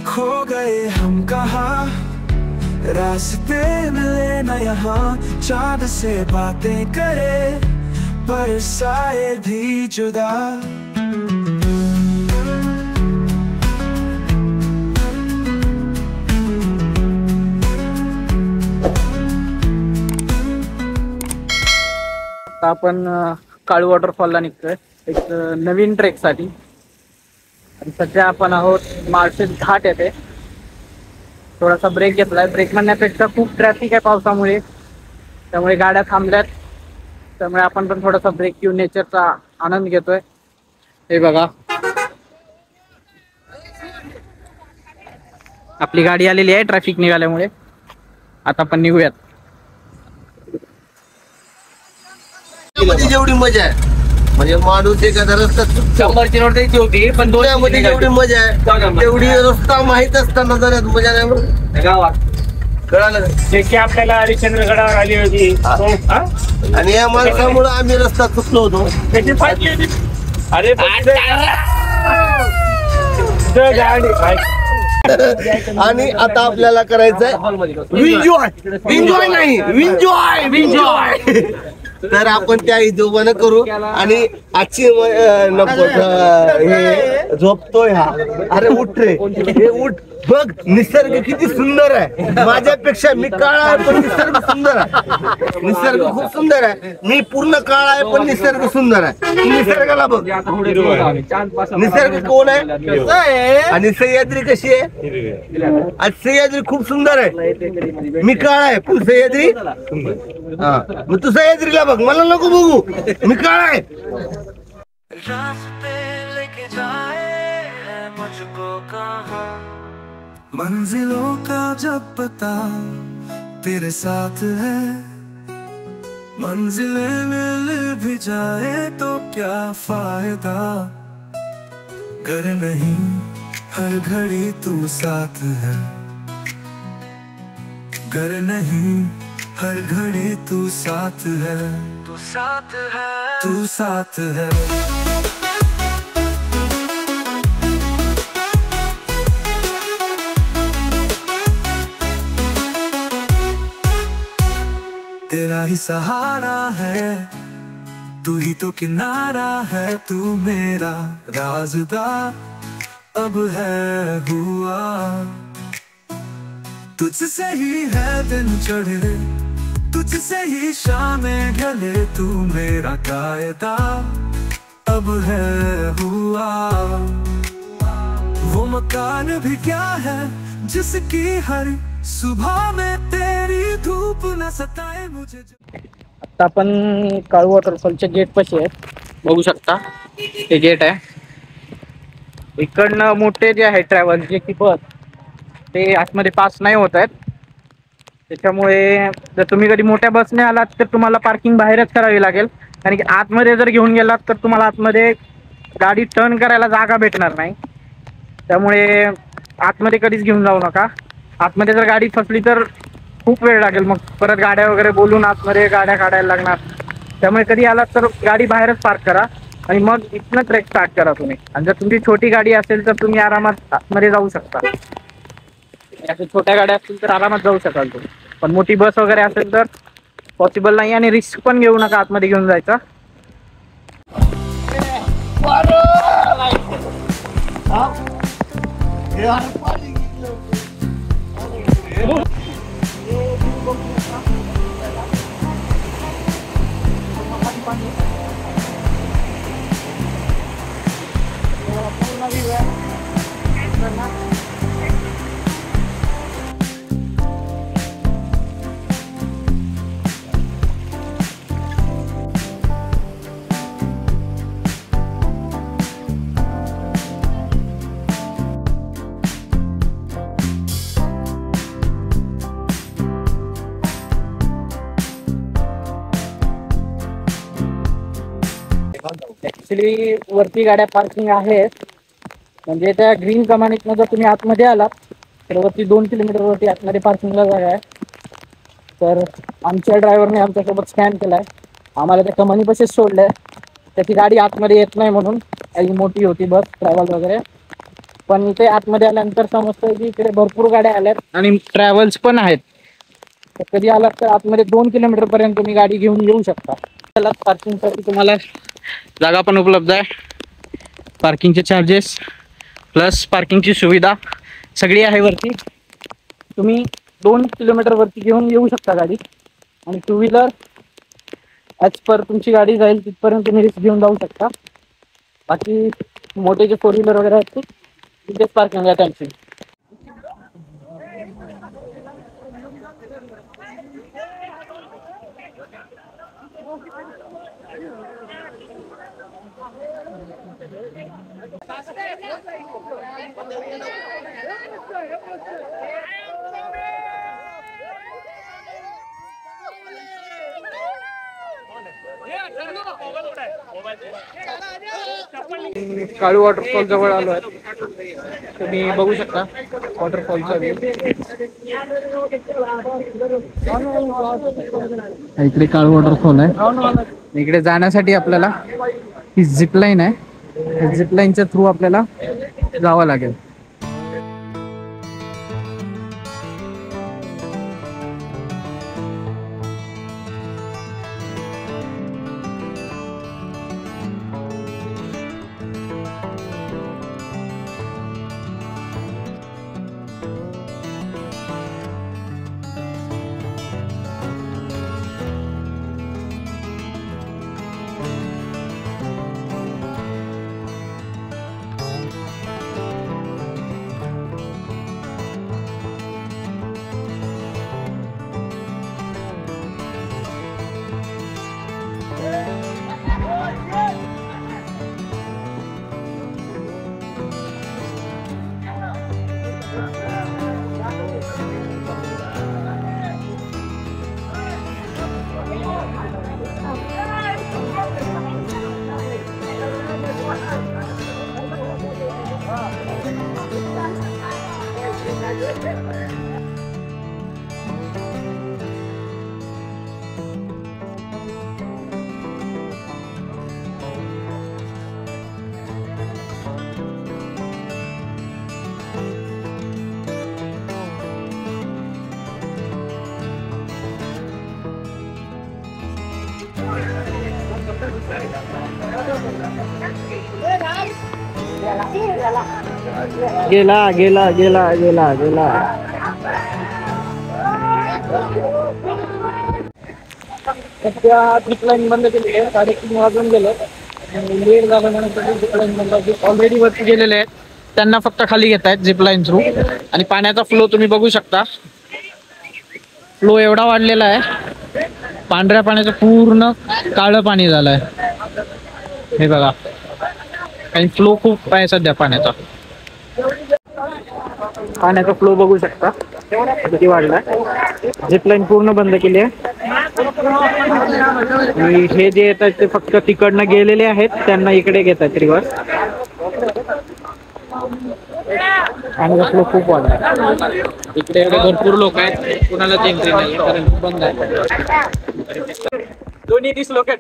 खो गए हम कहाँ, रास्ते मिले न यहाँ। चाँद से बातें करे पर साए भी जुदा। आपण काळू वॉटरफॉलला निघतोय एक नवीन ट्रेक साठी। आणि सध्या आपण आहोत माळशेज घाट येथे। थोडासा ब्रेक घेतलाय, ब्रेक म्हणण्यापेक्षा खूप ट्रॅफिक आहे पावसामुळे, त्यामुळे गाड्या थांबल्यात। त्यामुळे आपण पण थोडासा ब्रेक घेऊन नेचरचा आनंद घेतोय। हे बघा आपली गाडी आलेली आहे ट्रॅफिक निघाल्यामुळे। आता आपण निघूयात। जेवढी मजा आहे म्हणजे माणूस एखादा रस्ता शंभरची नोट द्यायची होती पण मध्ये जेवढी मजा आहे तेवढी रस्ता माहित असताना जरा मजा नाही गावात। कळालं की आपल्याला हरिश्चंद्रगडावर आली होती आणि या माणसामुळे आम्ही रस्ता चुकलो होतो। अरे आणि आता आपल्याला करायचंय विंजॉय नाही विंजॉय। तर आपण त्या हिशोबानं करू। आणि आजची हे झोपतोय हा, अरे उठ रे, हे उठ बघ निसर्ग किती सुंदर आहे। माझ्यापेक्षा मी काळा आहे पण निसर्ग सुंदर आहे, निसर्ग खूप सुंदर आहे। मी पूर्ण काळा आहे पण निसर्ग सुंदर आहे। निसर्गाला बघ, निसर्ग कोण आहे आणि सह्याद्री कशी आहे। आज सह्याद्री खूप सुंदर आहे। मी काळा आहे पण सह्याद्री, हा मग तू सह्याद्रीला बघ, मला नको बघू, मी काळा आहे। रास्ते लेके जाए है मुझको कहाँ, मंजिलों का जब पता तेरे साथ है। मंजिलें मिल भी जाए तो क्या फायदा, घर नहीं हर घड़ी तू साथ है। घर नहीं हर घड़ी तू साथ है, तू साथ है, तू साथ है। तेरा ही सहारा है, तू ही तो किनारा है। तू मेरा राज़दार अब है हुआ, तुझसे ही है दिन चढ़े, तुझसे ही शामें ढले। तू मेरा कायदा अब है हुआ, वो मकान भी क्या है जिसकी हर सुबह में तेरी धूप न सताए मुझे। आता आपण काळू वॉटरफॉलच्या गेट पाशी आहे, बघू शकता हे गेट आहे। इकडनं मोठे जे आहे ट्रॅव्हल जे की बस ते आतमध्ये पास नाही होत आहेत। त्याच्यामुळे जर तुम्ही कधी मोठ्या बसने आलात तर तुम्हाला पार्किंग बाहेरच करावी लागेल, कारण की आतमध्ये जर घेऊन गेलात तर तुम्हाला आतमध्ये गाडी टर्न करायला जागा भेटणार नाही। त्यामुळे आतमध्ये कधीच घेऊन जाऊ नका। आतमध्ये जर गाडी फसली तर खूप वेळ लागेल, मग परत गाड्या वगैरे बोलून आतमध्ये गाड्या काढायला लागणार। त्यामुळे कधी आलात तर गाडी बाहेरच पार्क करा आणि मग इथनं ट्रेक स्टार्ट करा तुम्ही। आणि जर तुमची छोटी गाडी असेल तर तुम्ही आरामात आतमध्ये जाऊ शकता। अशा छोट्या गाड्या असतील तर आरामात जाऊ शकाल तुम्ही, पण मोठी बस वगैरे असेल तर पॉसिबल नाही। आणि रिस्क पण घेऊ नका आतमध्ये घेऊन जायचा। ऍक्च्युली वरती गाड्या पार्किंग आहेत, म्हणजे त्या ग्रीन कमानीतनं जर तुम्ही आतमध्ये आलात तर वरती 2 किलोमीटर वरती आतमध्ये पार्किंगला जागा आहे। तर आमच्या ड्रायव्हरने आमच्यासोबत स्कॅन केलाय, आम्हाला त्या कमानीपाशीच सोडलंय। त्याची गाडी आतमध्ये येत नाही म्हणून, मोठी होती बस ट्रॅव्हल वगैरे, पण इथे आतमध्ये आल्यानंतर समजतं की इकडे भरपूर गाड्या आल्यात आणि ट्रॅव्हल्स पण आहेत. तर कधी आलात तर आतमध्ये 2 किलोमीटर पर्यंत तुम्ही गाडी घेऊन येऊ शकता. त्याला पार्किंगसाठी तुम्हाला जागा पण उपलब्ध आहे. पार्किंगचे चार्जेस प्लस पार्किंगची सुविधा सगळी आहे वरती. तुम्ही 2 किलोमीटर वरती घेऊन येऊ शकता गाडी. आणि 2 व्हीलर ॲज पर तुमची गाडी जाईल तिथपर्यंत तुम्ही रिस्क घेऊन जाऊ शकता. बाकी मोठे जे 4 व्हीलर वगैरे आहेत ते तिथेच पार्किंग आहे त्यांची. काळू वॉटरफॉल जवळ आलो आहे. तुम्ही बघू शकता वॉटरफॉलचा व्ह्यू. इकडे काळू वॉटरफॉल आहे. इकडे जाण्यासाठी आपल्याला ही झिपलाईन आहे. झिपलाईनच्या थ्रू आपल्याला जावं लागेल. गेला गेला गेला गेला गेला. त्या झिपलाईन बंद केली आहे. 3:30 वाजून गेले. लेट झाल्यानंतर झिपलाईन बंद केली. ऑलरेडी वरती गेलेले आहेत त्यांना फक्त खाली घेत आहेत झिपलाईन थ्रू. आणि पाण्याचा फ्लो तुम्ही बघू शकता. फ्लो एवढा वाढलेला आहे पांढऱ्या पाण्याचं पूर्ण काळं पाणी झालंय. हे बघा आणि फ्लो खूप आहे सध्या पाण्याचा. पाण्याचा फ्लो बघू शकता किती वाढलाय. झिपलाईन पूर्ण बंद केली आहे. आणि हे जे येत आहेत ते फक्त तिकडनं गेलेले आहेत त्यांना इकडे घेत आहेत रिव्हर्स. पाण्याचा फ्लो खूप वाढला. इकडे भरपूर लोक आहेत. कुणालाच एंट्री नाही कारण बंद आहे. दोन्ही डिसलोकेट.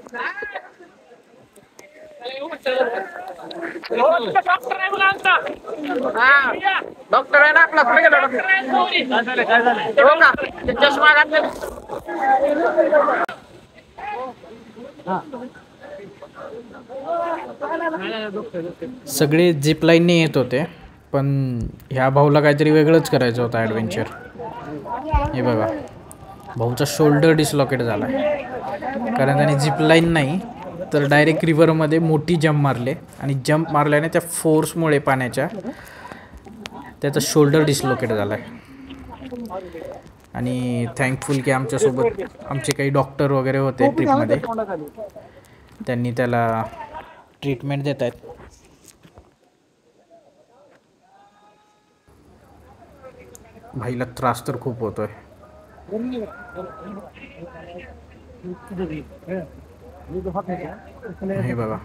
डॉक्टर आहे ना आपला. कुठे गेला चष्मा घातलेला. सगळे झिप लाईनने येत होते पण ह्या भाऊला काहीतरी वेगळंच करायचं होतं ॲडव्हेंचर. हे बघा भाऊचा शोल्डर डिसलॉकेट झाला कारण त्याने झिप लाईन नाही तर डायरेक्ट रिव्हरमध्ये मोठी जंप मारले आणि जंप मारल्याने त्या फोर्समुळे पाण्याच्या त्याचा शोल्डर डिसलोकेट झाला आहे. आणि थँकफुल की आमच्यासोबत आमचे काही डॉक्टर वगैरे होते ट्रिपमध्ये. त्यांनी त्याला ट्रीटमेंट देत आहेत. भाईला त्रास तर खूप होतोय. हे बघा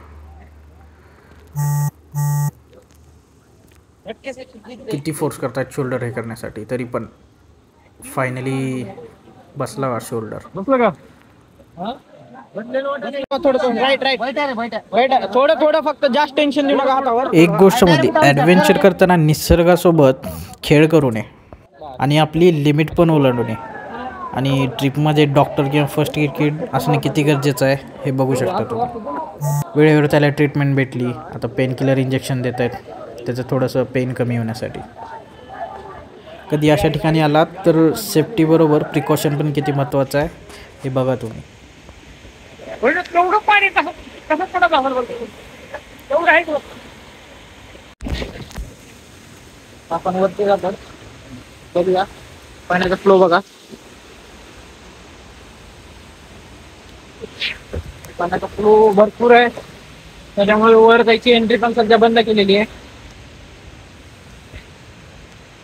किती फोर्स करतात शोल्डर हे करण्यासाठी तरी पण फायनली बसला शोल्डर. बसला का? थोडं फक्त जास्त टेन्शन देऊ नका हातावर. एक गोष्ट मध्ये ॲडव्हेंचर करताना निसर्गासोबत खेळ करू नये आणि आपली लिमिट पण ओलांडू नये. आणि ट्रिपमध्ये डॉक्टर किंवा फर्स्ट एड किट असणं किती गरजेचं आहे हे बघू शकता तुम्ही. वेळेवर त्याला ट्रीटमेंट भेटली. आता पेनकिलर इंजेक्शन देत आहेत त्याचं थोडंसं पेन कमी होण्यासाठी. कधी अशा ठिकाणी आलात तर सेफ्टीबरोबर प्रिकॉशन पण किती महत्त्वाचं आहे हे बघा तुम्ही. एवढं पाणी कसं पडत एवढं आहे. आपण वरती जातो बघूया पाण्याचा फ्लो बघा. पाण्याचा फ्लो भरपूर आहे त्याच्यामुळे वर जायची एंट्री पण सध्या बंद केलेली आहे.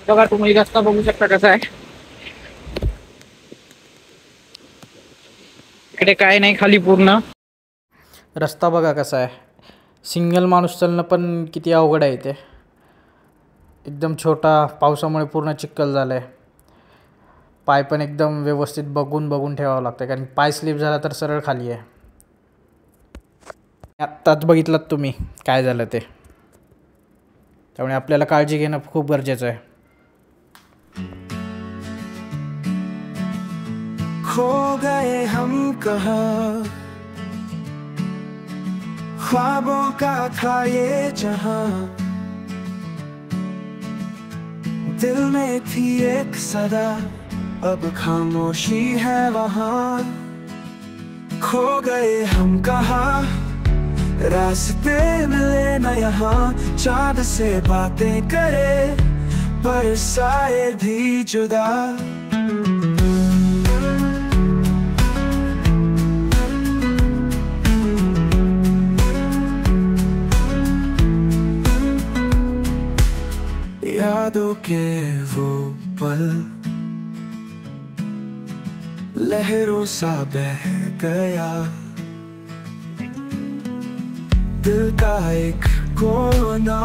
बघा तुम्ही रस्ता बघू शकता कसा आहे. इकडे काय नाही खाली पूर्ण रस्ता बघा कसा आहे. सिंगल माणूस चालणं पण किती अवघड आहे ते. एकदम छोटा, पावसामुळे पूर्ण चिखल झालं आहे. पाय पण एकदम व्यवस्थित बघून ठेवावं लागतं कारण पाय स्लिप झाला तर सरळ खाली आहे. आत्ताच बघितलात तुम्ही काय झालं ते. त्यामुळे आपल्याला काळजी घेणं खूप गरजेचं आहे. खो गए हम कहाँ, ख्वाबों का था ये जहां, दिल में थी एक सदा, अब खामोशी है वहां. खो गए हम कहाँ, रास्ते मिले न यहाँ, चाँद से बातें करे पर साए भी जुदा. यादों के वो पल लहरों सा बह गया, दिल का एक कोना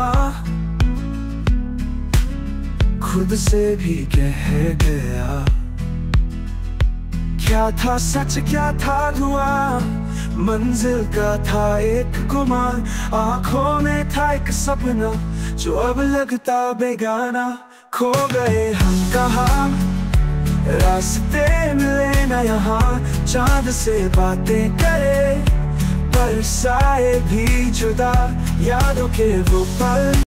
खुद से भी कह गया. क्या था सच क्या था धुआं, मंजिल का था एक गुमान, आंखों में था एक सपना जो अब लगता बेगाना. खो गए हम कहाँ, रास्ते मिले न यहाँ, चाँद से बातें करे पर साए भी जुदा. यादों के वो पल